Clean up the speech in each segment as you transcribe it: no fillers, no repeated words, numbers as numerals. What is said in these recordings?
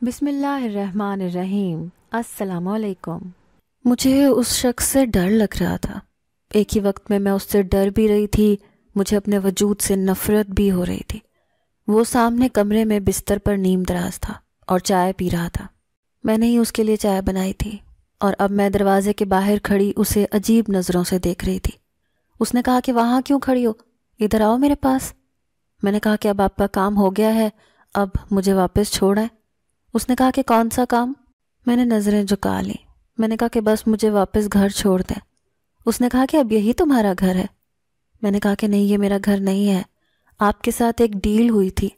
بسم اللہ الرحمن الرحیم۔ السلام علیکم۔ مجھے اس شخص سے ڈر لگ رہا تھا، ایک ہی وقت میں اس سے ڈر بھی رہی تھی، مجھے اپنے وجود سے نفرت بھی ہو رہی تھی۔ وہ سامنے کمرے میں بستر پر نیم دراز تھا اور چائے پی رہا تھا۔ میں نے ہی اس کے لیے چائے بنائی تھی اور اب میں دروازے کے باہر کھڑی اسے عجیب نظروں سے دیکھ رہی تھی۔ اس نے کہا کہ وہاں کیوں کھڑی ہو، ادھر آؤ میرے پاس۔ میں نے کہا کہ اب آپ کا کام ہو گیا ہے، اب مجھے واپس چھوڑیں۔ اس نے کہا کہ کون سا کام؟ میں نے نظریں جھکا لیں۔ میں نے کہا کہ بس مجھے واپس گھر چھوڑ دیں۔ اس نے کہا کہ اب یہی تمہارا گھر ہے؟ میں نے کہا کہ نہیں، یہ میرا گھر نہیں ہے، آپ کے ساتھ ایک ڈیل ہوئی تھی،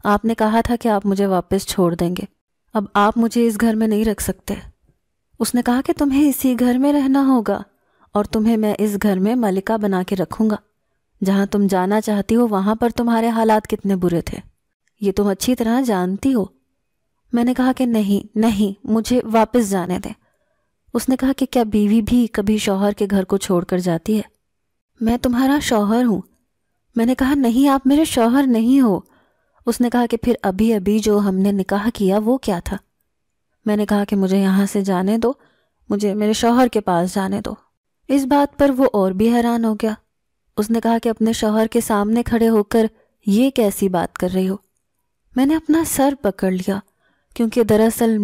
آپ نے کہا تھا کہ آپ مجھے واپس چھوڑ دیں گے، اب آپ مجھے اس گھر میں نہیں رکھ سکتے۔ اس نے کہا کہ تمہیں اسی گھر میں رہنا ہوگا اور تمہیں میں اس گھر میں ملکہ بنا کے رکھوں گا، جہاں تم جانا چاہتی ہو وہاں پر تمہارے حالات کتنے برے تھے، یہ تم اچھی طرح جانتی ہو۔ میں نے کہا کہ نہیں، مجھے واپس جانے دیں۔ اس نے کہا کہ کیا بیوی بھی کبھی شوہر کے گھر کو چھوڑ کر جاتی ہے؟ میں تمہارا شوہر ہوں۔ میں نے کہا نہیں، آپ میرے شوہر نہیں ہو۔ اس نے کہا کہ پھر ابھی جو ہم نے نکاح کیا وہ کیا تھا؟ میں نے کہا کہ مجھے یہاں سے جانے دو، مجھے میرے شوہر کے پاس جانے دو۔ اس بات پر وہ اور بھی حیران ہو گیا۔ اس نے کہا کہ اپنے شوہر کے سامنے کھڑے ہو کر یہ کیسی بات کر رہی ہو؟ میں نے اپنا سر پکڑ لیا، کیونکہ دراصل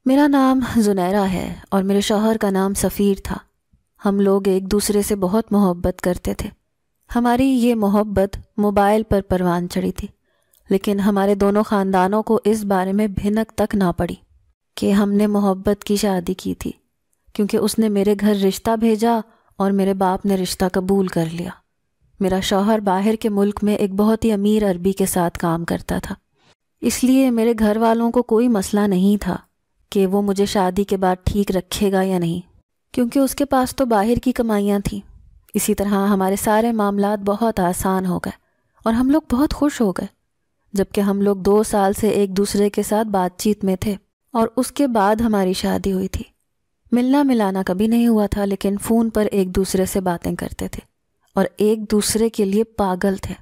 میرا نام زنیرہ ہے اور میرے شوہر کا نام سفیر تھا۔ ہم لوگ ایک دوسرے سے بہت محبت کرتے تھے۔ ہماری یہ محبت موبائل پر پروان چڑھی تھی، لیکن ہمارے دونوں خاندانوں کو اس بارے میں بھنک تک نہ پڑی کہ ہم نے محبت کی شادی کی تھی، کیونکہ اس نے میرے گھر رشتہ بھیجا اور میرے باپ نے رشتہ قبول کر لیا۔ میرا شوہر باہر کے ملک میں ایک بہت ہی امیر عربی کے ساتھ کام کرتا تھا، اس لیے میرے گھر والوں کو کوئی مسئلہ نہیں تھا کہ وہ مجھے شادی کے بعد ٹھیک رکھے گا یا نہیں، کیونکہ اس کے پاس تو باہر کی کمائیاں تھیں۔ اسی طرح ہمارے سارے معاملات بہت آسان ہو گئے اور ہم لوگ بہت خوش ہو گئے، جبکہ ہم لوگ 2 سال سے ایک دوسرے کے ساتھ بات چیت میں تھے اور اس کے بعد ہماری شادی ہوئی تھی۔ ملنا ملانا کبھی نہیں ہوا تھا، لیکن فون پر ایک دوسرے سے باتیں کرتے تھے اور ایک دوسرے کے لیے پاگل تھے۔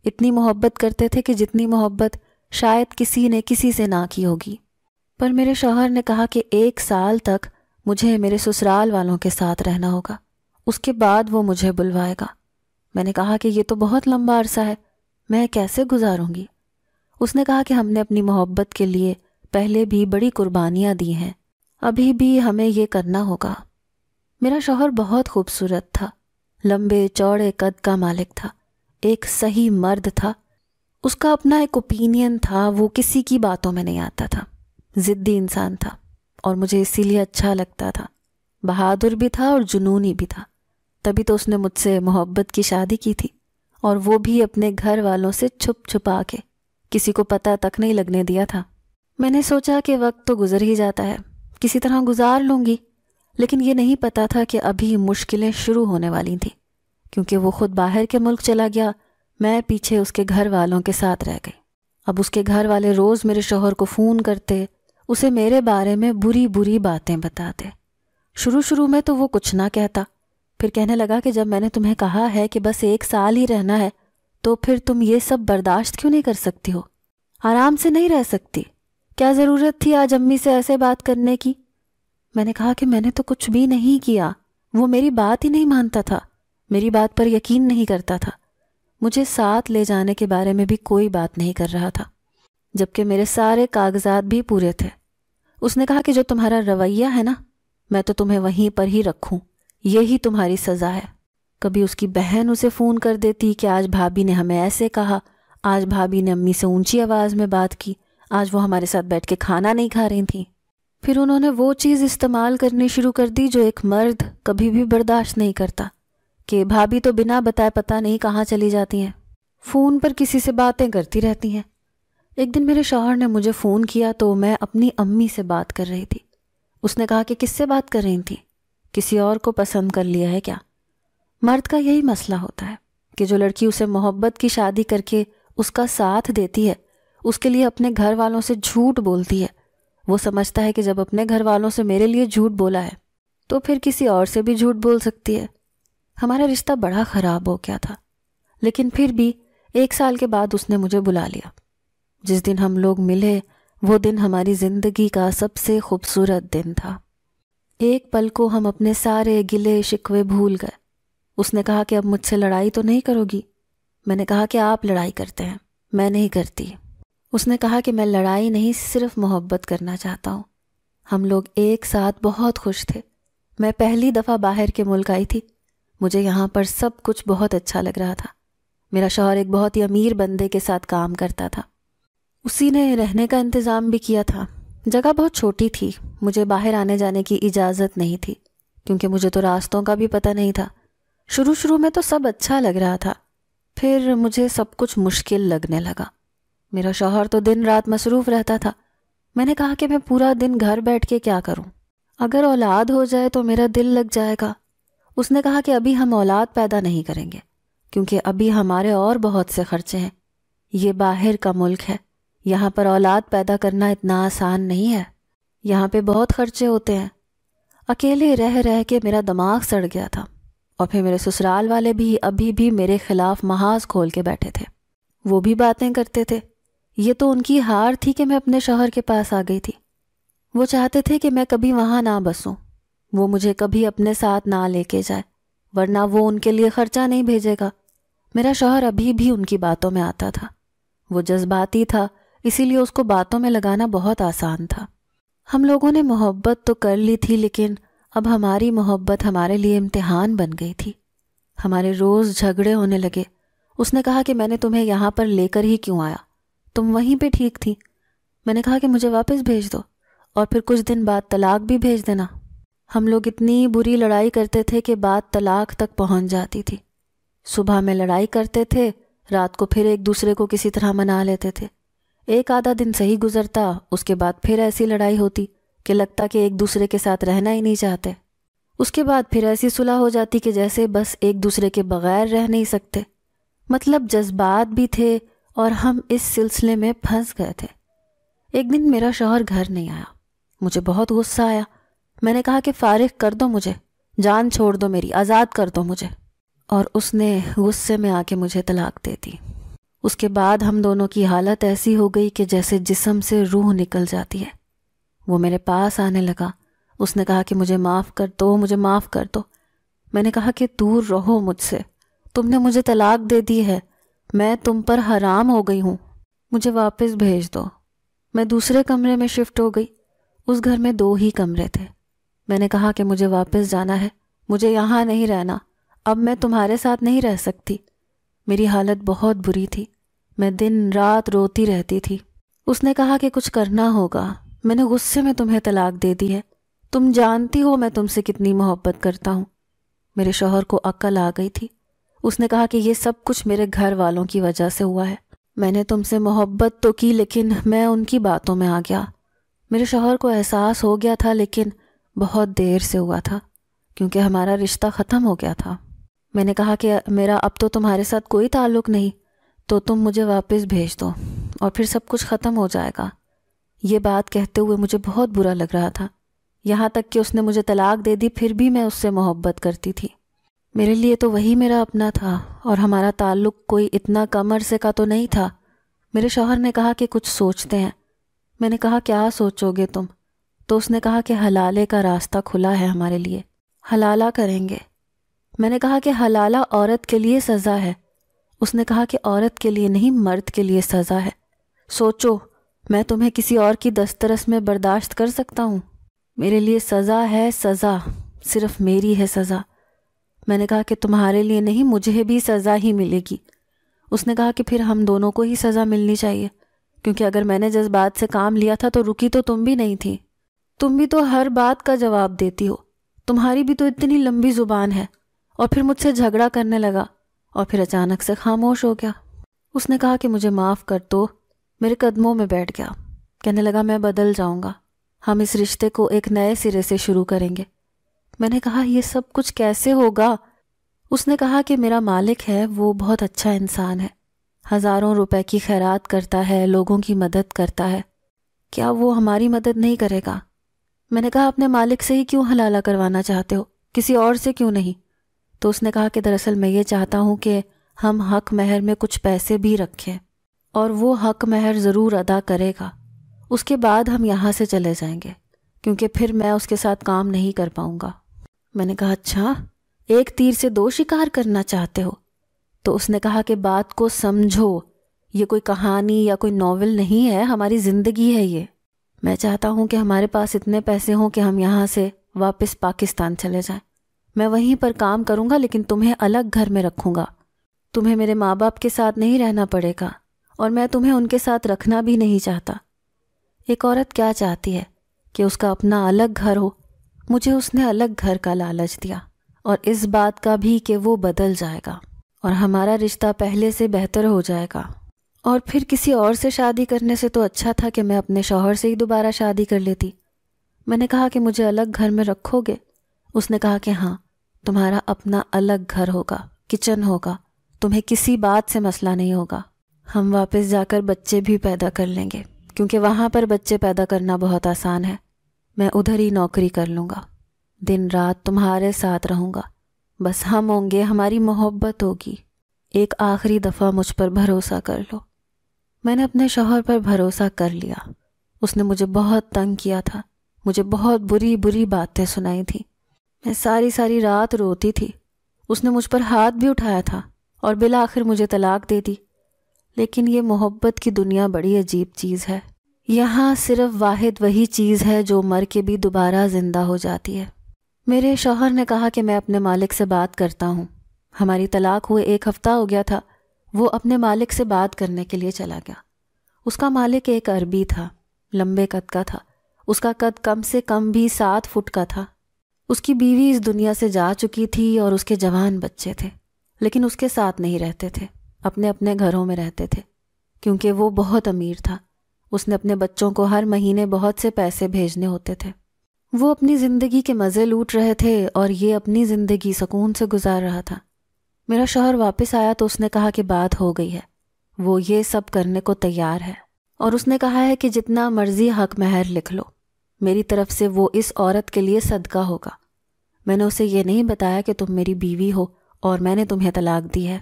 اتنی محبت کرتے تھے کہ جتنی محبت شاید کسی نے کسی سے نہ کی ہوگی۔ پر میرے شوہر نے کہا کہ 1 سال تک مجھے میرے سسرال والوں کے ساتھ رہنا ہوگا، اس کے بعد وہ مجھے بلوائے گا۔ میں نے کہا کہ یہ تو بہت لمبا عرصہ ہے، میں کیسے گزاروں گی؟ اس نے کہا کہ ہم نے اپنی محبت کے لیے پہلے بھی بڑی قربانیاں دی ہیں، ابھی بھی ہمیں یہ کرنا ہوگا۔ میرا شوہر بہت خوبصورت تھا، لمبے چوڑے قد کا مالک تھا، ایک صحیح مرد تھا۔ اس کا اپنا ایک اوپینین تھا، وہ کسی کی باتوں میں نہیں آتا تھا، ضدی انسان تھا اور مجھے اسی لیے اچھا لگتا تھا۔ بہادر بھی تھا اور جنونی بھی تھا، تبھی تو اس نے مجھ سے محبت کی شادی کی تھی، اور وہ بھی اپنے گھر والوں سے چھپ چھپا کے، کسی کو پتہ تک نہیں لگنے دیا تھا۔ میں نے سوچا کہ وقت تو گزر ہی جاتا ہے، کسی طرح گزار لوں گی، لیکن یہ نہیں پتا تھا کہ ابھی مشکلیں شروع ہونے والی تھیں، کیونکہ وہ خود باہر کے ملک چلا گیا، میں پیچھے اس کے گھر والوں کے ساتھ رہ گئی۔ اب اس کے گھر والے روز میرے شوہر کو فون کرتے، اسے میرے بارے میں بری باتیں بتاتے۔ شروع میں تو وہ کچھ نہ کہتا، پھر کہنے لگا کہ جب میں نے تمہیں کہا ہے کہ بس 1 سال ہی رہنا ہے، تو پھر تم یہ سب برداشت کیوں نہیں کر سکتی ہو؟ آرام سے نہیں رہ سکتی؟ کیا ضرورت تھی آج امی سے ایسے بات کرنے کی؟ میں نے کہا کہ میں نے تو کچھ بھی نہیں کیا، وہ میری بات ہی نہیں مانتا تھا، میری بات پر یقین نہیں کرتا تھا، مجھے ساتھ لے جانے کے بارے میں بھی کوئی بات نہیں کر رہا تھا، جبکہ میرے سارے کاغذات بھی پورے تھے۔ اس نے کہا کہ جو تمہارا رویہ ہے نا، میں تو تمہیں وہیں پر ہی رکھوں، یہی تمہاری سزا ہے۔ کبھی اس کی بہن اسے فون کر دیتی کہ آج بھابھی نے ہمیں ایسے کہا، آج بھابھی نے امی سے اونچی آواز میں بات کی، آج وہ ہمارے ساتھ بیٹھ کے کھانا نہیں کھا رہی تھیں۔ پھر انہوں نے وہ چیز استعمال کرنی شروع کر دی جو ایک مرد کبھی بھی برداشت نہیں کرتا، کہ بھابھی تو بنا بتائے پتہ نہیں کہاں چلی جاتی ہیں، فون پر کسی سے باتیں کرتی رہتی ہیں۔ ایک دن میرے شوہر نے مجھے فون کیا تو میں اپنی امی سے بات کر رہی تھی۔ اس نے کہا کہ کس سے بات کر رہی تھی؟ کسی اور کو پسند کر لیا ہے کیا؟ مرد کا یہی مسئلہ ہوتا ہے کہ جو لڑکی اسے محبت کی شادی کر کے اس کا ساتھ دیتی ہے، اس کے لیے اپنے گھر والوں سے جھوٹ بولتی ہے۔ وہ سمجھتا ہے کہ جب اپنے گھر والوں سے میرے لیے جھوٹ بولا ہے تو پھر کسی اور سے بھی جھوٹ بول سکتی ہے۔ ہمارا رشتہ بڑا خراب ہو گیا تھا، لیکن پھر بھی 1 سال کے بعد اس نے مجھے بلا لیا۔ جس دن ہم لوگ ملے وہ دن ہماری زندگی کا سب سے خوبصورت دن تھا۔ ایک پل کو ہم اپنے سارے گلے شکوے بھول گئے۔ اس نے کہا کہ اب مجھ سے لڑائی تو نہیں کرو گی؟ میں نے کہا کہ آپ لڑائی کرتے ہیں، میں نہیں کرتی۔ اس نے کہا کہ میں لڑائی نہیں، صرف محبت کرنا چاہتا ہوں۔ ہم لوگ ایک ساتھ بہت خوش تھے۔ میں پہلی دفعہ باہر کے ملک آئی تھی۔ مجھے یہاں پر سب کچھ بہت اچھا لگ رہا تھا۔ میرا شوہر ایک بہت ہی امیر بندے کے ساتھ کام کرتا تھا۔ اسی نے رہنے کا انتظام بھی کیا تھا۔ جگہ بہت چھوٹی تھی، مجھے باہر آنے جانے کی اجازت نہیں تھی کیونکہ مجھے تو راستوں کا بھی پتہ نہیں تھا۔ شروع میں تو سب اچھا لگ رہا تھا، پھر مجھے سب کچھ مشکل لگنے لگا۔ میرا شوہر تو دن رات مصروف رہتا تھا۔ میں نے کہا کہ میں پورا دن گھر بیٹھ کے کیا کروں؟ اگر اولاد ہو جائے تو میرا دل لگ جائے گا۔ اس نے کہا کہ ابھی ہم اولاد پیدا نہیں کریں گے کیونکہ ابھی ہمارے اور بہت سے خرچے ہیں۔ یہ باہر کا ملک ہے، یہاں پر اولاد پیدا کرنا اتنا آسان نہیں ہے، یہاں پہ بہت خرچے ہوتے ہیں۔ اکیلے رہ رہ کے میرا دماغ سڑ گیا تھا، اور پھر میرے سسرال والے بھی ابھی بھی میرے خلاف محاذ کھول کے بیٹھے تھے۔ وہ بھی باتیں کرتے تھے۔ یہ تو ان کی ہار تھی کہ میں اپنے شوہر کے پاس آ گئی تھی۔ وہ چاہتے تھے کہ میں کبھی وہاں نہ بسوں، وہ مجھے کبھی اپنے ساتھ نہ لے کے جائے، ورنہ وہ ان کے لیے خرچہ نہیں بھیجے گا۔ میرا شوہر ابھی بھی ان کی باتوں میں آتا تھا۔ وہ جذباتی تھا، اسی لیے اس کو باتوں میں لگانا بہت آسان تھا۔ ہم لوگوں نے محبت تو کر لی تھی، لیکن اب ہماری محبت ہمارے لیے امتحان بن گئی تھی۔ ہمارے روز جھگڑے ہونے لگے۔ اس نے کہا کہ میں نے تمہیں یہاں پر لے کر ہی کیوں آیا، تم وہیں پہ ٹھیک تھی۔ میں نے کہا کہ مجھے واپس بھیج دو، اور پھر کچھ دن بعد طلاق بھی بھیج دینا۔ ہم لوگ اتنی بری لڑائی کرتے تھے کہ بات طلاق تک پہنچ جاتی تھی۔ صبح میں لڑائی کرتے تھے، رات کو پھر ایک دوسرے کو کسی طرح منا لیتے تھے۔ ایک آدھا دن صحیح گزرتا، اس کے بعد پھر ایسی لڑائی ہوتی کہ لگتا کہ ایک دوسرے کے ساتھ رہنا ہی نہیں چاہتے۔ اس کے بعد پھر ایسی صلح ہو جاتی کہ جیسے بس ایک دوسرے کے بغیر رہ نہیں سکتے۔ مطلب جذبات بھی تھے اور ہم اس سلسلے میں پھنس گئے تھے۔ ایک دن میرا شوہر گھر نہیں آیا، مجھے بہت غصہ آیا۔ میں نے کہا کہ فارغ کر دو مجھے، جان چھوڑ دو میری، آزاد کر دو مجھے، اور اس نے غصے میں آ کے مجھے طلاق دے دی۔ اس کے بعد ہم دونوں کی حالت ایسی ہو گئی کہ جیسے جسم سے روح نکل جاتی ہے۔ وہ میرے پاس آنے لگا، اس نے کہا کہ مجھے معاف کر دو، مجھے معاف کر دو۔ میں نے کہا کہ دور رہو مجھ سے، تم نے مجھے طلاق دے دی ہے، میں تم پر حرام ہو گئی ہوں، مجھے واپس بھیج دو۔ میں دوسرے کمرے میں شفٹ ہو گئی۔ اس گھر میں 2 ہی کمرے تھے۔ میں نے کہا کہ مجھے واپس جانا ہے، مجھے یہاں نہیں رہنا، اب میں تمہارے ساتھ نہیں رہ سکتی۔ میری حالت بہت بری تھی، میں دن رات روتی رہتی تھی۔ اس نے کہا کہ کچھ کرنا ہوگا، میں نے غصے میں تمہیں طلاق دے دی ہے، تم جانتی ہو میں تم سے کتنی محبت کرتا ہوں۔ میرے شوہر کو عقل آ گئی تھی۔ اس نے کہا کہ یہ سب کچھ میرے گھر والوں کی وجہ سے ہوا ہے۔ میں نے تم سے محبت تو کی لیکن میں ان کی باتوں میں آ گیا۔ میرے شوہر کو احساس ہو گیا تھا لیکن بہت دیر سے ہوا تھا کیونکہ ہمارا رشتہ ختم ہو گیا تھا۔ میں نے کہا کہ میرا اب تو تمہارے ساتھ کوئی تعلق نہیں، تو تم مجھے واپس بھیج دو اور پھر سب کچھ ختم ہو جائے گا۔ یہ بات کہتے ہوئے مجھے بہت برا لگ رہا تھا، یہاں تک کہ اس نے مجھے طلاق دے دی، پھر بھی میں اس سے محبت کرتی تھی۔ میرے لیے تو وہی میرا اپنا تھا اور ہمارا تعلق کوئی اتنا کم عرصے کا تو نہیں تھا۔ میرے شوہر نے کہا کہ کچھ سوچتے ہیں۔ میں نے کہا کیا سوچو گے تم؟ تو اس نے کہا کہ حلالے کا راستہ کھلا ہے ہمارے لیے، حلالہ کریں گے۔ میں نے کہا کہ حلالہ عورت کے لیے سزا ہے۔ اس نے کہا کہ عورت کے لیے نہیں، مرد کے لیے سزا ہے۔ سوچو، میں تمہیں کسی اور کی دسترس میں برداشت کر سکتا ہوں؟ میرے لیے سزا ہے، سزا صرف میری ہے سزا۔ میں نے کہا کہ تمہارے لیے نہیں، مجھے بھی سزا ہی ملے گی۔ اس نے کہا کہ پھر ہم دونوں کو ہی سزا ملنی چاہیے، کیونکہ اگر میں نے جذبات سے کام لیا تھا تو رکی تو تم بھی نہیں تھی۔ تم بھی تو ہر بات کا جواب دیتی ہو، تمہاری بھی تو اتنی لمبی زبان ہے۔ اور پھر مجھ سے جھگڑا کرنے لگا اور پھر اچانک سے خاموش ہو گیا۔ اس نے کہا کہ مجھے معاف کر دو، میرے قدموں میں بیٹھ گیا، کہنے لگا میں بدل جاؤں گا، ہم اس رشتے کو ایک نئے سرے سے شروع کریں گے۔ میں نے کہا یہ سب کچھ کیسے ہوگا؟ اس نے کہا کہ میرا مالک ہے، وہ بہت اچھا انسان ہے، ہزاروں روپے کی خیرات کرتا ہے، لوگوں کی مدد کرتا ہے، کیا وہ ہماری مدد نہیں کرے گا؟ میں نے کہا اپنے مالک سے ہی کیوں حلالہ کروانا چاہتے ہو، کسی اور سے کیوں نہیں؟ تو اس نے کہا کہ دراصل میں یہ چاہتا ہوں کہ ہم حق مہر میں کچھ پیسے بھی رکھیں۔ اور وہ حق مہر ضرور ادا کرے گا، اس کے بعد ہم یہاں سے چلے جائیں گے، کیونکہ پھر میں اس کے ساتھ کام نہیں کر پاؤں گا۔ میں نے کہا اچھا، ایک تیر سے 2 شکار کرنا چاہتے ہو؟ تو اس نے کہا کہ بات کو سمجھو، یہ کوئی کہانی یا کوئی ناول نہیں ہے، ہماری زندگی ہے یہ۔ میں چاہتا ہوں کہ ہمارے پاس اتنے پیسے ہوں کہ ہم یہاں سے واپس پاکستان چلے جائیں۔ میں وہیں پر کام کروں گا، لیکن تمہیں الگ گھر میں رکھوں گا۔ تمہیں میرے ماں باپ کے ساتھ نہیں رہنا پڑے گا، اور میں تمہیں ان کے ساتھ رکھنا بھی نہیں چاہتا۔ ایک عورت کیا چاہتی ہے کہ اس کا اپنا الگ گھر ہو؟ مجھے اس نے الگ گھر کا لالچ دیا، اور اس بات کا بھی کہ وہ بدل جائے گا اور ہمارا رشتہ پہلے سے بہتر ہو جائے گا، اور پھر کسی اور سے شادی کرنے سے تو اچھا تھا کہ میں اپنے شوہر سے ہی دوبارہ شادی کر لیتی۔ میں نے کہا کہ مجھے الگ گھر میں رکھو گے؟ اس نے کہا کہ ہاں، تمہارا اپنا الگ گھر ہوگا، کچن ہوگا، تمہیں کسی بات سے مسئلہ نہیں ہوگا۔ ہم واپس جا کر بچے بھی پیدا کر لیں گے، کیونکہ وہاں پر بچے پیدا کرنا بہت آسان ہے۔ میں ادھر ہی نوکری کر لوں گا، دن رات تمہارے ساتھ رہوں گا، بس ہم ہوں گے، ہماری محبت ہوگی۔ ایک آخری دفعہ مجھ پر بھروسہ کر لو۔ میں نے اپنے شوہر پر بھروسہ کر لیا۔ اس نے مجھے بہت تنگ کیا تھا، مجھے بہت بری بری باتیں سنائی تھیں، میں ساری رات روتی تھی۔ اس نے مجھ پر ہاتھ بھی اٹھایا تھا اور بالآخر مجھے طلاق دے دی۔ لیکن یہ محبت کی دنیا بڑی عجیب چیز ہے، یہاں صرف واحد وہی چیز ہے جو مر کے بھی دوبارہ زندہ ہو جاتی ہے۔ میرے شوہر نے کہا کہ میں اپنے مالک سے بات کرتا ہوں۔ ہماری طلاق ہوئے 1 ہفتہ ہو گیا تھا، وہ اپنے مالک سے بات کرنے کے لیے چلا گیا۔ اس کا مالک ایک عربی تھا، لمبے قد کا تھا، اس کا قد کم سے کم بھی 7 فٹ کا تھا۔ اس کی بیوی اس دنیا سے جا چکی تھی اور اس کے جوان بچے تھے، لیکن اس کے ساتھ نہیں رہتے تھے، اپنے اپنے گھروں میں رہتے تھے، کیونکہ وہ بہت امیر تھا۔ اس نے اپنے بچوں کو ہر مہینے بہت سے پیسے بھیجنے ہوتے تھے۔ وہ اپنی زندگی کے مزے لوٹ رہے تھے اور یہ اپنی زندگی سکون سے گزار رہا تھا۔ میرا شوہر واپس آیا تو اس نے کہا کہ بات ہو گئی ہے، وہ یہ سب کرنے کو تیار ہے، اور اس نے کہا ہے کہ جتنا مرضی حق مہر لکھ لو، میری طرف سے وہ اس عورت کے لیے صدقہ ہوگا۔ میں نے اسے یہ نہیں بتایا کہ تم میری بیوی ہو اور میں نے تمہیں طلاق دی ہے۔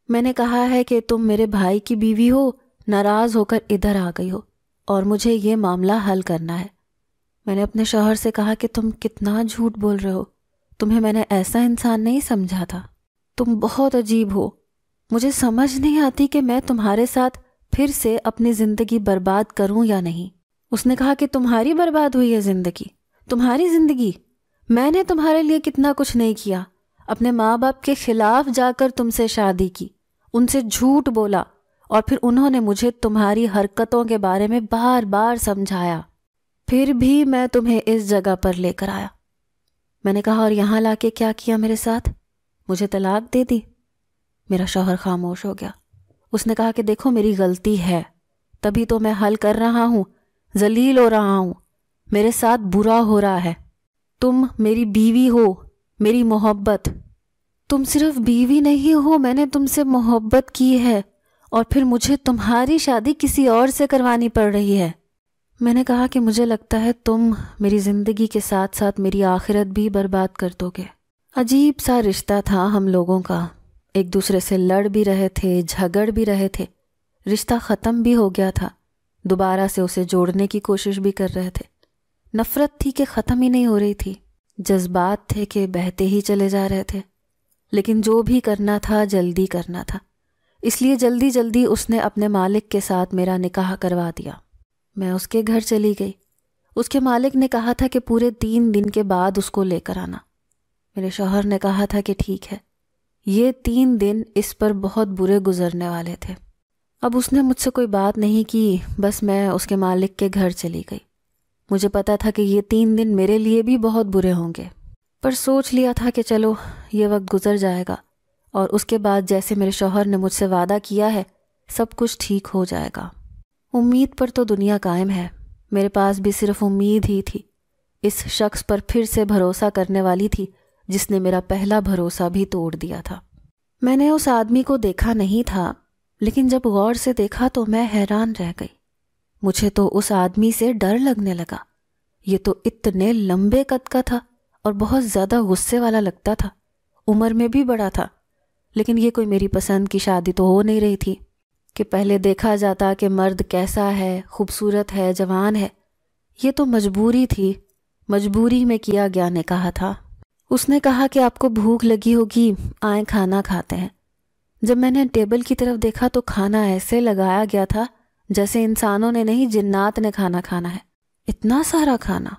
میں نے کہا ہے کہ تم میرے بھائی کی بیوی ہو، ناراض ہو کر ادھر آ گئی ہو اور مجھے یہ معاملہ حل کرنا ہے۔ میں نے اپنے شوہر سے کہا کہ تم کتنا جھوٹ بول رہے ہو، تمہیں میں نے ایسا انسان نہیں سمجھا تھا، تم بہت عجیب ہو، مجھے سمجھ نہیں آتی کہ میں تمہارے ساتھ پھر سے اپنی زندگی برباد کروں یا نہیں۔ اس نے کہا کہ تمہاری برباد ہوئی ہے زندگی، تمہاری زندگی؟ میں نے تمہارے لیے کتنا کچھ نہیں کیا، اپنے ماں باپ کے خلاف جا کر تم سے شادی کی، ان سے جھوٹ بولا، اور پھر انہوں نے مجھے تمہاری حرکتوں کے بارے میں بار بار سمجھایا، پھر بھی میں تمہیں اس جگہ پر لے کر آیا۔ میں نے کہا اور یہاں لا کے کیا کیا میرے ساتھ؟ مجھے طلاق دے دی۔ میرا شوہر خاموش ہو گیا۔ اس نے کہا کہ دیکھو میری غلطی ہے، تبھی تو میں حل کر رہا ہوں، ذلیل ہو رہا ہوں، میرے ساتھ برا ہو رہا ہے۔ تم میری بیوی ہو، میری محبت، تم صرف بیوی نہیں ہو، میں نے تم سے محبت کی ہے، اور پھر مجھے تمہاری شادی کسی اور سے کروانی پڑ رہی ہے۔ میں نے کہا کہ مجھے لگتا ہے تم میری زندگی کے ساتھ ساتھ میری آخرت بھی برباد کر دو گے۔ عجیب سا رشتہ تھا ہم لوگوں کا، ایک دوسرے سے لڑ بھی رہے تھے، جھگڑ بھی رہے تھے، رشتہ ختم بھی ہو گیا تھا، دوبارہ سے اسے جوڑنے کی کوشش بھی کر رہے تھے۔ نفرت تھی کہ ختم ہی نہیں ہو رہی تھی، جذبات تھے کہ بہتے ہی چلے جا رہے تھے، لیکن جو بھی کرنا تھا جلدی کرنا تھا، اس لیے جلدی جلدی اس نے اپنے مالک کے ساتھ میرا نکاح کروا دیا۔ میں اس کے گھر چلی گئی۔ اس کے مالک نے کہا تھا کہ پورے 3 دن کے بعد اس کو لے کر آنا۔ میرے شوہر نے کہا تھا کہ ٹھیک ہے۔ یہ 3 دن اس پر بہت برے گزرنے والے تھے۔ اب اس نے مجھ سے کوئی بات نہیں کی، بس میں اس کے مالک کے گھر چلی گئی۔ مجھے پتا تھا کہ یہ 3 دن میرے لیے بھی بہت برے ہوں گے، پر سوچ لیا تھا کہ چلو یہ وقت گزر جائے گا، اور اس کے بعد جیسے میرے شوہر نے مجھ سے وعدہ کیا ہے سب کچھ ٹھیک ہو جائے گا۔ امید پر تو دنیا قائم ہے، میرے پاس بھی صرف امید ہی تھی، اس شخص پر پھر سے بھروسہ کرنے والی تھی جس نے میرا پہلا بھروسہ بھی توڑ دیا تھا۔ میں نے اس آدمی کو دیکھا نہیں تھا، لیکن جب غور سے دیکھا تو میں حیران رہ گئی۔ مجھے تو اس آدمی سے ڈر لگنے لگا، یہ تو اتنے لمبے قد کا تھا اور بہت زیادہ غصے والا لگتا تھا، عمر میں بھی بڑا تھا، لیکن یہ کوئی میری پسند کی شادی تو ہو نہیں رہی تھی۔ کہ پہلے دیکھا جاتا کہ مرد کیسا ہے، خوبصورت ہے، جوان ہے۔ یہ تو مجبوری تھی، مجبوری میں کیا گیا نکاح تھا۔ اس نے کہا کہ آپ کو بھوک لگی ہوگی، آئیں کھانا کھاتے ہیں۔ جب میں نے ٹیبل کی طرف دیکھا تو کھانا ایسے لگایا گیا تھا جیسے انسانوں نے نہیں، جنات نے کھانا کھانا ہے۔ اتنا سارا کھانا۔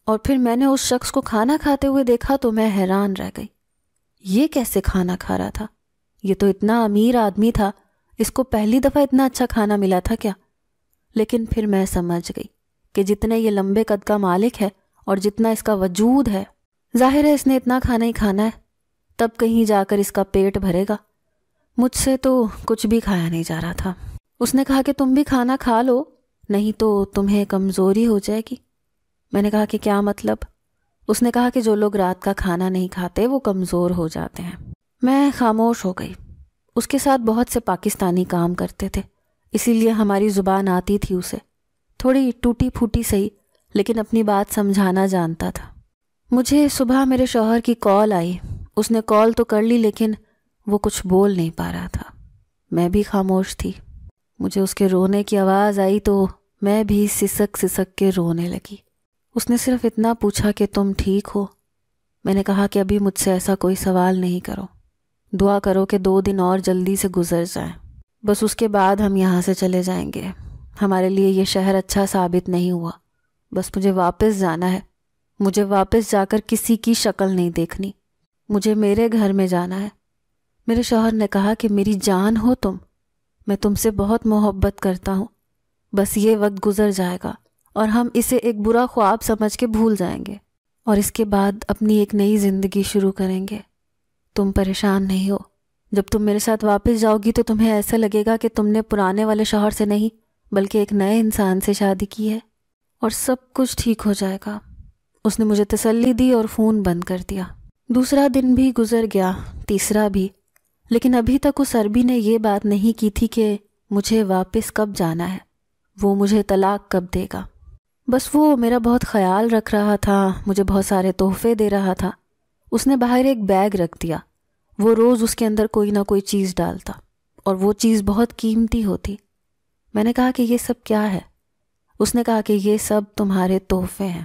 اور پھر میں نے اس شخص کو کھانا کھاتے ہوئے دیکھا تو میں حیران رہ گئی۔ یہ کیسے کھانا کھا رہا تھا؟ یہ تو اتنا امیر آدمی تھا، اس کو پہلی دفعہ اتنا اچھا کھانا ملا تھا کیا؟ لیکن پھر میں سمجھ گئی کہ جتنے یہ لمبے قد کا مالک ہے اور جتنا اس کا وجود ہے، ظاہر ہے اس نے اتنا کھانا ہی کھانا ہے، تب کہیں جا کر اس کا پیٹ بھرے گا۔ مجھ سے تو کچھ بھی کھایا نہیں جا رہا تھا۔ اس نے کہا کہ تم بھی کھانا کھا لو، نہیں تو تمہیں کمزوری ہو جائے گی۔ میں نے کہا کہ کیا مطلب؟ اس نے کہا کہ جو لوگ رات کا کھانا نہیں کھاتے وہ کمزور ہو جاتے ہیں۔ میں خاموش ہو گئی۔ اس کے ساتھ بہت سے پاکستانی کام کرتے تھے، اسی لیے ہماری زبان آتی تھی اسے، تھوڑی ٹوٹی پھوٹی سہی، لیکن اپنی بات سمجھانا جانتا تھا۔ مجھے صبح میرے شوہر کی کال آئی۔ اس نے کال تو کر لی لیکن وہ کچھ بول نہیں پا رہا تھا۔ میں بھی خاموش تھی۔ مجھے اس کے رونے کی آواز آئی تو میں بھی سسک سسک کے رونے لگی۔ اس نے صرف اتنا پوچھا کہ تم ٹھیک ہو؟ میں نے کہا کہ ابھی مجھ سے ایسا کوئی سوال نہیں کرو، دعا کرو کہ 2 دن اور جلدی سے گزر جائیں، بس اس کے بعد ہم یہاں سے چلے جائیں گے۔ ہمارے لیے یہ شہر اچھا ثابت نہیں ہوا، بس مجھے واپس جانا ہے۔ مجھے واپس جا کر کسی کی شکل نہیں دیکھنی، مجھے میرے گھر میں جانا ہے۔ میرے شوہر نے کہا کہ میری جان ہو تم، میں تم سے بہت محبت کرتا ہوں، بس یہ وقت گزر جائے گا اور ہم اسے ایک برا خواب سمجھ کے بھول جائیں گے اور اس کے بعد اپنی ایک نئی زندگی شروع کریں گے۔ تم پریشان نہیں ہو، جب تم میرے ساتھ واپس جاؤ گی تو تمہیں ایسا لگے گا کہ تم نے پرانے والے شوہر سے نہیں بلکہ ایک نئے انسان سے شادی کی ہے اور سب کچھ ٹھیک ہو جائے گا۔ اس نے مجھے تسلی دی اور فون بند کر دیا۔ دوسرا دن بھی گزر گیا، تیسرا بھی، لیکن ابھی تک اس عربی نے یہ بات نہیں کی تھی کہ مجھے واپس کب جانا ہے، وہ مجھے طلاق کب دے گا۔ بس وہ میرا بہت خیال رکھ رہا تھا، مجھے بہت سارے تحفے دے رہا تھا۔ اس نے باہر ایک بیگ رکھ دیا، وہ روز اس کے اندر کوئی نہ کوئی چیز ڈالتا اور وہ چیز بہت قیمتی ہوتی۔ میں نے کہا کہ یہ سب کیا ہے؟ اس نے کہا کہ یہ سب تمہارے تحفے ہیں،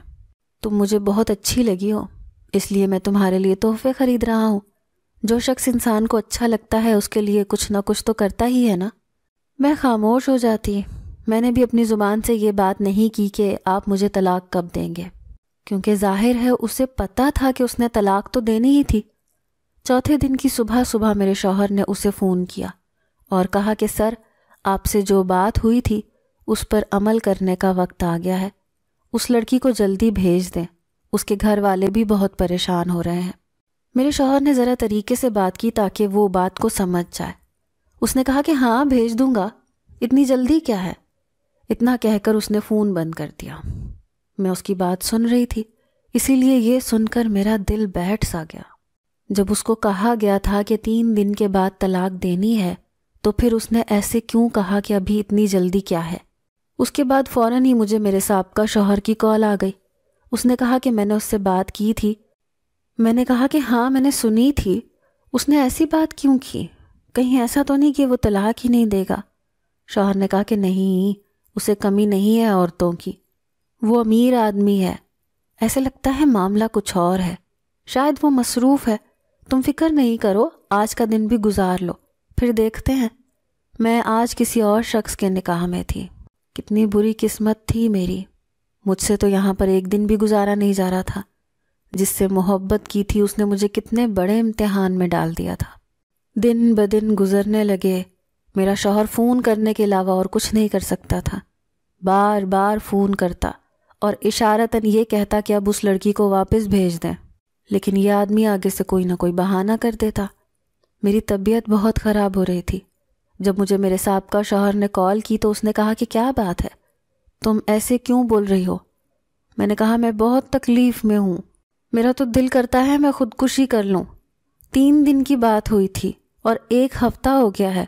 تم مجھے بہت اچھی لگی ہو، اس لیے میں تمہارے لیے تحفے خرید رہا ہوں۔ جو شخص انسان کو اچھا لگتا ہے اس کے لیے کچھ نہ کچھ تو کرتا ہی ہے نا۔ میں خاموش ہو جاتی۔ میں نے بھی اپنی زبان سے یہ بات نہیں کی کہ آپ مجھے طلاق کب دیں گے، کیونکہ ظاہر ہے اسے پتہ تھا کہ اس نے طلاق تو دینی ہی تھی۔ چوتھے دن کی صبح میرے شوہر نے اسے فون کیا اور کہا کہ سر، آپ سے جو بات ہوئی تھی اس پر عمل کرنے کا وقت آ گیا ہے، اس لڑکی کو جلدی بھیج دیں، اس کے گھر والے بھی بہت پریشان ہو رہے ہیں۔ میرے شوہر نے ذرا طریقے سے بات کی تاکہ وہ بات کو سمجھ جائے۔ اس نے کہا کہ ہاں بھیج دوں گا، اتنی جلدی کیا ہے؟ اتنا کہہ کر اس نے فون بند کر دیا۔ میں اس کی بات سن رہی تھی، اسی لیے یہ سن کر میرا دل بیٹھ سا گیا۔ جب اس کو کہا گیا تھا کہ 3 دن کے بعد طلاق دینی ہے تو پھر اس نے ایسے کیوں کہا کہ ابھی اتنی جلدی کیا ہے؟ اس کے بعد فوراً ہی مجھے میرے سابقہ شوہر کی کال آ گئی۔ اس نے کہا کہ میں نے اس سے بات کی تھی۔ میں نے کہا کہ ہاں میں نے سنی تھی۔ اس نے ایسی بات کیوں کی؟ کہیں ایسا تو نہیں کہ وہ طلاق ہی نہیں دے گا؟ شوہر نے کہا کہ نہیں، اسے کمی نہیں ہے عورتوں کی، وہ امیر آدمی ہے، ایسے لگتا ہے معاملہ کچھ اور ہے، شاید وہ مصروف ہے، تم فکر نہیں کرو، آج کا دن بھی گزار لو، پھر دیکھتے ہیں۔ میں آج کسی اور شخص کے نکاح میں تھی، کتنی بری قسمت تھی میری، مجھ سے تو یہاں پر ایک دن بھی گزارا نہیں جا رہا تھا۔ جس سے محبت کی تھی اس نے مجھے کتنے بڑے امتحان میں ڈال دیا تھا۔ دن بدن گزرنے لگے، میرا شوہر فون کرنے کے علاوہ اور کچھ نہیں کر سکتا تھا، بار بار فون کرتا اور اشارتاً یہ کہتا کہ اب اس لڑکی کو واپس بھیج دیں، لیکن یہ آدمی آگے سے کوئی نہ کوئی بہانہ کر دیتا۔ میری طبیعت بہت خراب ہو رہی تھی۔ جب مجھے میرے سابقہ شوہر نے کال کی تو اس نے کہا کہ کیا بات ہے، تم ایسے کیوں بول رہی ہو؟ میں نے کہا میں بہت تکلیف میں ہوں، میرا تو دل کرتا ہے میں خودکشی کر لوں۔ 3 دن کی بات ہوئی تھی اور 1 ہفتہ ہو گیا ہے،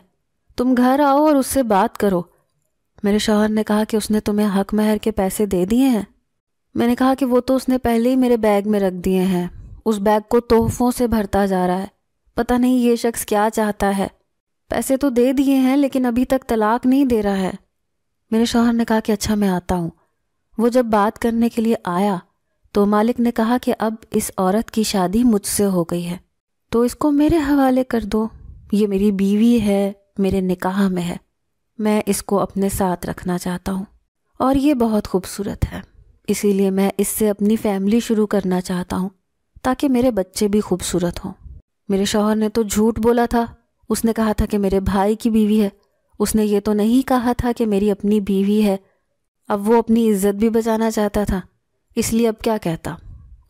تم گھر آؤ اور اس سے بات کرو۔ میرے شوہر نے کہا کہ اس نے تمہیں حق مہر کے پیسے دے دیے ہیں؟ میں نے کہا کہ وہ تو اس نے پہلے ہی میرے بیگ میں رکھ دیے ہیں، اس بیگ کو تحفوں سے بھرتا جا رہا ہے، پتہ نہیں یہ شخص کیا چاہتا ہے۔ پیسے تو دے دیے ہیں لیکن ابھی تک طلاق نہیں دے رہا ہے۔ میرے شوہر نے کہا کہ اچھا میں آتا ہوں۔ وہ جب بات کرنے کے لیے آیا تو مالک نے کہا کہ اب اس عورت کی شادی مجھ سے ہو گئی ہے تو اس کو میرے حوالے کر دو، یہ میری بیوی ہے، میرے نکاح میں ہے، میں اس کو اپنے ساتھ رکھنا چاہتا ہوں اور یہ بہت خوبصورت ہے، اسی لیے میں اس سے اپنی فیملی شروع کرنا چاہتا ہوں تاکہ میرے بچے بھی خوبصورت ہوں۔ میرے شوہر نے تو جھوٹ بولا تھا، اس نے کہا تھا کہ میرے بھائی کی بیوی ہے، اس نے یہ تو نہیں کہا تھا کہ میری اپنی بیوی ہے۔ اب وہ اپنی عزت بھی بچانا چاہتا تھا، اس لیے اب کیا کہتا؟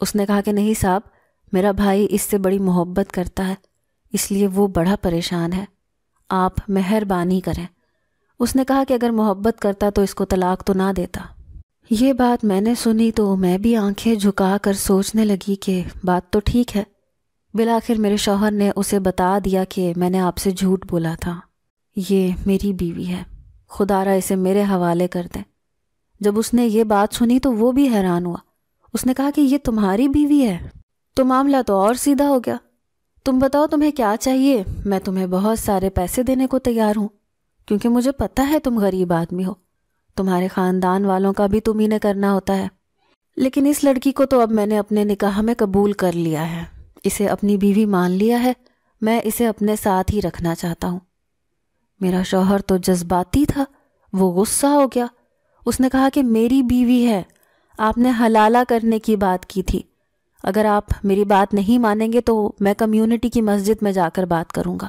اس نے کہا کہ نہیں صاحب، میرا بھائی اس سے بڑی محبت کرتا ہے، اس لیے وہ بڑا پریشان ہے، آپ مہربانی کریں۔ اس نے کہا کہ اگر محبت کرتا تو اس کو طلاق تو نہ دیتا۔ یہ بات میں نے سنی تو میں بھی آنکھیں جھکا کر سوچنے لگی کہ بات تو ٹھیک ہے۔ بالآخر میرے شوہر نے اسے بتا دیا کہ میں نے آپ سے جھوٹ بولا تھا، یہ میری بیوی ہے، خدا را اسے میرے حوالے کر دیں۔ جب اس نے یہ بات سنی تو وہ بھی حیران ہوا، اس نے کہا کہ یہ تمہاری بیوی ہے؟ تو معاملہ تو اور سیدھا ہو گیا، تم بتاؤ تمہیں کیا چاہیے، میں تمہیں بہت سارے پیسے دینے کو تیار ہوں، کیونکہ مجھے پتہ ہے تم غریب آدمی ہو، تمہارے خاندان والوں کا بھی تمہیں نے کرنا ہوتا ہے، لیکن اس لڑکی کو تو اب میں نے اپنے نکاح میں قبول کر لیا ہے، اسے اپنی بیوی مان لیا ہے، میں اسے اپنے ساتھ ہی رکھنا چاہتا ہوں۔ میرا شوہر تو جذباتی تھا، وہ غصہ ہو گیا، اس نے کہا کہ میری بیوی ہے، آپ نے حلالہ کرنے کی بات کی تھی، اگر آپ میری بات نہیں مانیں گے تو میں کمیونٹی کی مسجد میں جا کر بات کروں گا،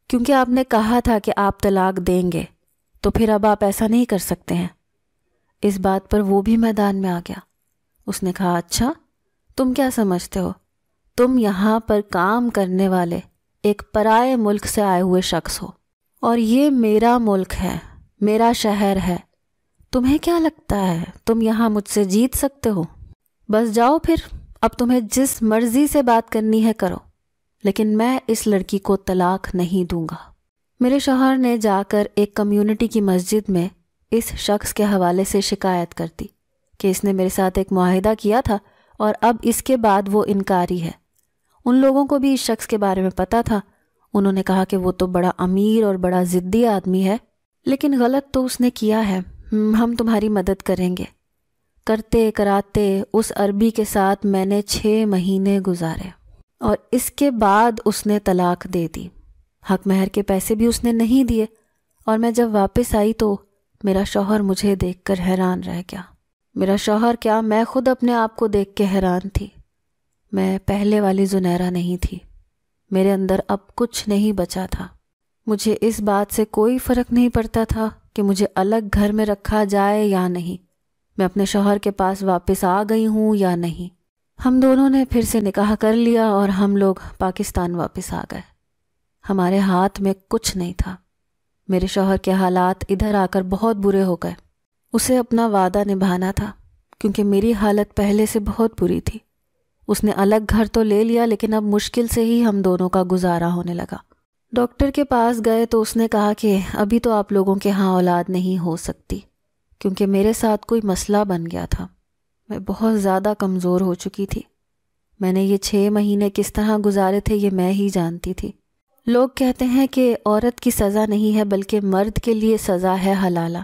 کیونکہ آپ نے کہا تھا کہ آپ طلاق دیں گے، تو پھر اب آپ ایسا نہیں کر سکتے ہیں۔ اس بات پر وہ بھی میدان میں آ گیا، اس نے کہا اچھا تم کیا سمجھتے ہو، تم یہاں پر کام کرنے والے ایک پرائے ملک سے آئے ہوئے شخص ہو اور یہ میرا ملک ہے، میرا شہر ہے، تمہیں کیا لگتا ہے تم یہاں مجھ سے جیت سکتے ہو؟ بس جاؤ پھر، اب تمہیں جس مرضی سے بات کرنی ہے کرو، لیکن میں اس لڑکی کو طلاق نہیں دوں گا۔ میرے شوہر نے جا کر ایک کمیونٹی کی مسجد میں اس شخص کے حوالے سے شکایت کر دی کہ اس نے میرے ساتھ ایک معاہدہ کیا تھا اور اب اس کے بعد وہ انکاری ہے۔ ان لوگوں کو بھی اس شخص کے بارے میں پتہ تھا، انہوں نے کہا کہ وہ تو بڑا امیر اور بڑا ضدی آدمی ہے، لیکن غلط تو اس نے کیا ہے، ہم تمہاری مدد کریں گے۔ کرتے کراتے اس عربی کے ساتھ میں نے 6 مہینے گزارے اور اس کے بعد اس نے طلاق دے دی، حق مہر کے پیسے بھی اس نے نہیں دیے، اور میں جب واپس آئی تو میرا شوہر مجھے دیکھ کر حیران رہ گیا۔ میرا شوہر کیا، میں خود اپنے آپ کو دیکھ کے حیران تھی، میں پہلے والی زنیرہ نہیں تھی، میرے اندر اب کچھ نہیں بچا تھا، مجھے اس بات سے کوئی فرق نہیں پڑتا تھا کہ مجھے الگ گھر میں رکھا جائے یا نہیں، میں اپنے شوہر کے پاس واپس آ گئی ہوں یا نہیں۔ ہم دونوں نے پھر سے نکاح کر لیا اور ہم لوگ پاکستان واپس آ گئے، ہمارے ہاتھ میں کچھ نہیں تھا۔ میرے شوہر کے حالات ادھر آ کر بہت برے ہو گئے، اسے اپنا وعدہ نبھانا تھا کیونکہ میری حالت پہلے سے بہت بری تھی۔ اس نے الگ گھر تو لے لیا لیکن اب مشکل سے ہی ہم دونوں کا گزارا ہونے لگا۔ ڈاکٹر کے پاس گئے تو اس نے کہا کہ ابھی تو آپ لوگوں کے ہاں اولاد نہیں ہو سکتی، کیونکہ میرے ساتھ کوئی مسئلہ بن گیا تھا، میں بہت زیادہ کمزور ہو چکی تھی، میں نے یہ 6 مہینے کس طرح گزارے تھے یہ میں ہی جانتی تھی۔ لوگ کہتے ہیں کہ عورت کی سزا نہیں ہے بلکہ مرد کے لیے سزا ہے حلالہ،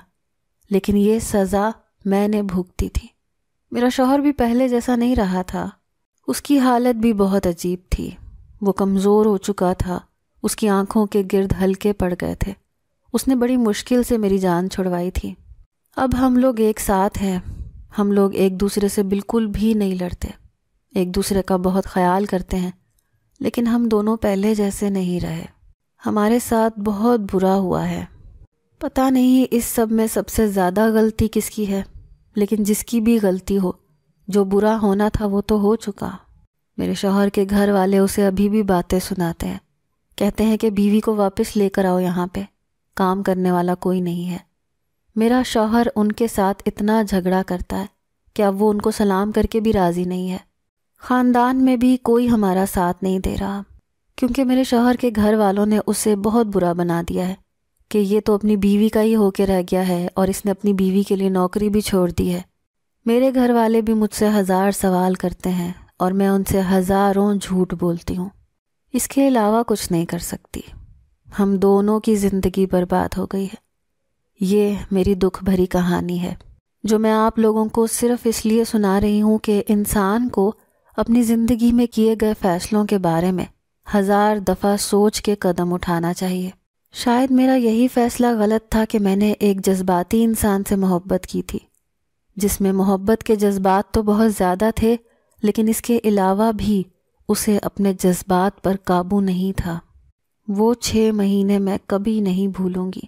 لیکن یہ سزا میں نے بھگتی تھی۔ میرا شوہر بھی پہلے جیسا نہیں رہا تھا، اس کی حالت بھی بہت عجیب تھی، وہ کمزور ہو چکا تھا، اس کی آنکھوں کے گرد ہلکے پڑ گئے تھے، اس نے بڑی مشکل سے میری جان چھڑوائی تھی۔ اب ہم لوگ ایک ساتھ ہیں، ہم لوگ ایک دوسرے سے بالکل بھی نہیں لڑتے، ایک دوسرے کا بہت خیال کرتے ہیں، لیکن ہم دونوں پہلے جیسے نہیں رہے، ہمارے ساتھ بہت برا ہوا ہے۔ پتہ نہیں اس سب میں سب سے زیادہ غلطی کس کی ہے، لیکن جس کی بھی غلطی ہو، جو برا ہونا تھا وہ تو ہو چکا۔ میرے شوہر کے گھر والے اسے ابھی بھی باتیں سناتے ہیں، کہتے ہیں کہ بیوی کو واپس لے کر آؤ، یہاں پہ کام کرنے والا کوئی نہیں ہے۔ میرا شوہر ان کے ساتھ اتنا جھگڑا کرتا ہے کہ اب وہ ان کو سلام کر کے بھی راضی نہیں ہے۔ خاندان میں بھی کوئی ہمارا ساتھ نہیں دے رہا، کیونکہ میرے شوہر کے گھر والوں نے اسے بہت برا بنا دیا ہے کہ یہ تو اپنی بیوی کا ہی ہو کے رہ گیا ہے اور اس نے اپنی بیوی کے لیے نوکری بھی چھوڑ دی ہے۔ میرے گھر والے بھی مجھ سے 1000 سوال کرتے ہیں اور میں ان سے ہزاروں جھوٹ بولتی ہوں، اس کے علاوہ کچھ نہیں کر سکتی۔ ہم دونوں کی زندگی برباد ہو گئی ہے۔ یہ میری دکھ بھری کہانی ہے جو میں آپ لوگوں کو صرف اس لیے سنا رہی ہوں کہ انسان کو اپنی زندگی میں کیے گئے فیصلوں کے بارے میں 1000 دفعہ سوچ کے قدم اٹھانا چاہیے۔ شاید میرا یہی فیصلہ غلط تھا کہ میں نے ایک جذباتی انسان سے محبت کی تھی، جس میں محبت کے جذبات تو بہت زیادہ تھے، لیکن اس کے علاوہ بھی اسے اپنے جذبات پر قابو نہیں تھا۔ وہ 6 مہینے میں کبھی نہیں بھولوں گی،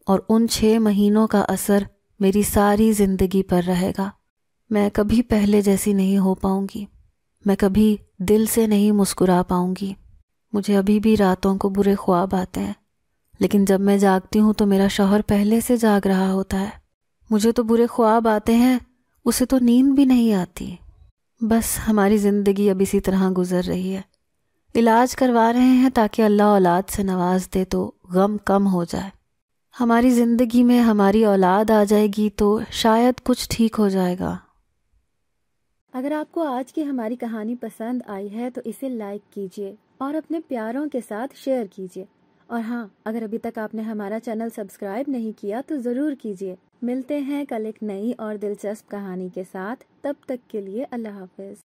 اور ان 6 مہینوں کا اثر میری ساری زندگی پر رہے گا۔ میں کبھی پہلے جیسی نہیں ہو پاؤں گی، میں کبھی دل سے نہیں مسکرا پاؤں گی۔ مجھے ابھی بھی راتوں کو برے خواب آتے ہیں، لیکن جب میں جاگتی ہوں تو میرا شوہر پہلے سے جاگ رہا ہوتا ہے۔ مجھے تو برے خواب آتے ہیں، اسے تو نیند بھی نہیں آتی۔ بس ہماری زندگی اب اسی طرح گزر رہی ہے۔ علاج کروا رہے ہیں تاکہ اللہ اولاد سے نواز دے تو غم کم ہو جائے۔ ہماری زندگی میں ہماری اولاد آ جائے گی تو شاید کچھ ٹھیک ہو جائے گا۔ اگر آپ کو آج کی ہماری کہانی پسند آئی ہے تو اسے لائک کیجیے اور اپنے پیاروں کے ساتھ شیئر کیجیے، اور ہاں، اگر ابھی تک آپ نے ہمارا چینل سبسکرائب نہیں کیا تو ضرور کیجیے۔ ملتے ہیں کل ایک نئی اور دلچسپ کہانی کے ساتھ، تب تک کے لیے اللہ حافظ۔